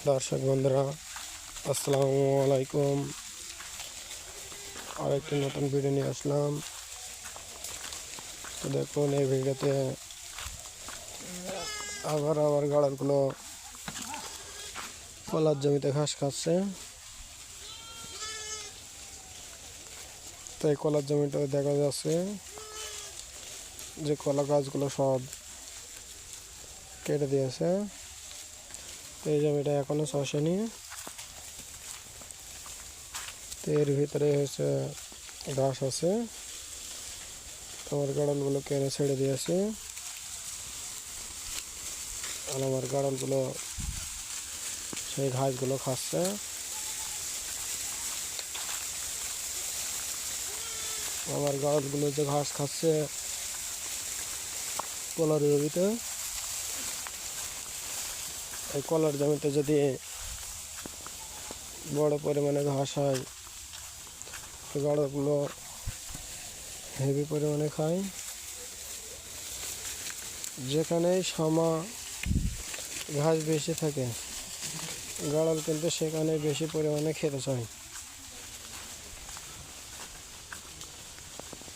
দর্শক বন্ধুরা, আসসালামু আলাইকুম। আরেকটি নতুন ভিডিও নিয়ে আসলাম। তো দেখুন, এই ভিডিওতে আবার গাড়লগুলো কলার জমিতে ঘাস খাচ্ছে। তো এই কলার জমিটা দেখা যাচ্ছে যে কলা গাছগুলো সব কেটে দিয়েছে। এই জমিটা এখনো চষেনি। তো এর ভিতরে হচ্ছে ঘাস আছে। আমার গাড়লগুলো কেটে ছেড়ে দিয়েছে, আর আমার গাড়লগুলো সেই ঘাসগুলো খাচ্ছে। আমার গাড়লগুলো যে ঘাস খাচ্ছে কলার জমিতে, এই কলার জমিতে যদি বড় পরিমাণে ঘাস হয়, গাড়লগুলো হেভি পরিমাণে খায়। যেখানেই ঘাস বেশি থাকে, গাড়ল কিন্তু সেখানে বেশি পরিমাণে খেতে চায়।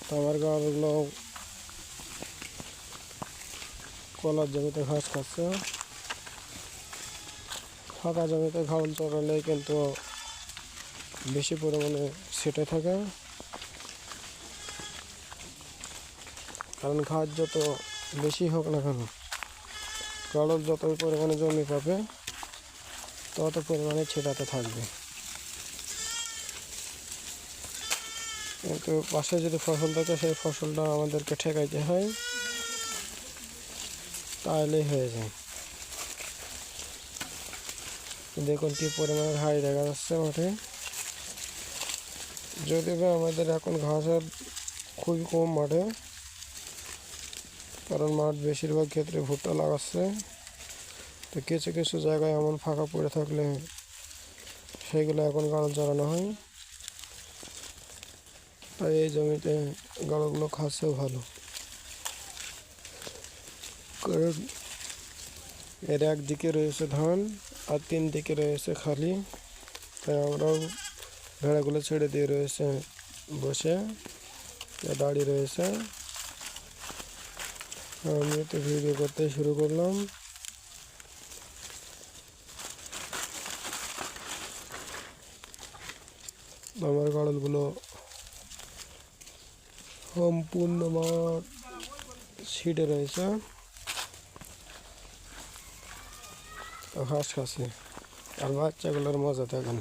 তো আমার গাড়লগুলো কলার জমিতে ঘাস খাচ্ছে। ফাঁকা জমিতে ঘাস চড়ালে কিন্তু বেশি পরিমাণে ছেটে থাকে, কারণ ঘাস যত বেশি হোক না কেন, গাড়ল যত পরিমাণে জমি পাবে তত পরিমাণে ছেটাতে থাকবে। কিন্তু পাশে যদি ফসল থাকে, সেই ফসলটা আমাদেরকে ঠেকাইতে হয়, তাহলেই হয়ে যায়। দেখুন কি পরিমাণে হাই দেখা যাচ্ছে মাঠে। যদিও আমাদের এখন ঘাসের খুবই কম মাঠে, কারণ মাঠ বেশিরভাগ ক্ষেত্রে ভুট্টা লাগাচ্ছে। তো কিছু কিছু জায়গায় এমন ফাঁকা পড়ে থাকলে সেগুলো এখন গাড়ল চড়ানো হয়। তাই এই জমিতে গাড়লগুলো খাচ্ছেও ভালো, কারণ এর একদিকে রয়েছে ধান আর 3 দিকে রয়েছে খালি। তাই আমরাও ভেড়াগুলো ছেড়ে দিয়ে রয়েছে বসে, দাঁড়িয়ে রয়েছে। আমি তো ভিডিও করতে শুরু করলাম। আমার গাড়লগুলো সম্পূর্ণ মাঠ ছিটে রয়েছে, ঘাস খাচ্ছে, আর বাচ্চাগুলোর মজা দেখেন।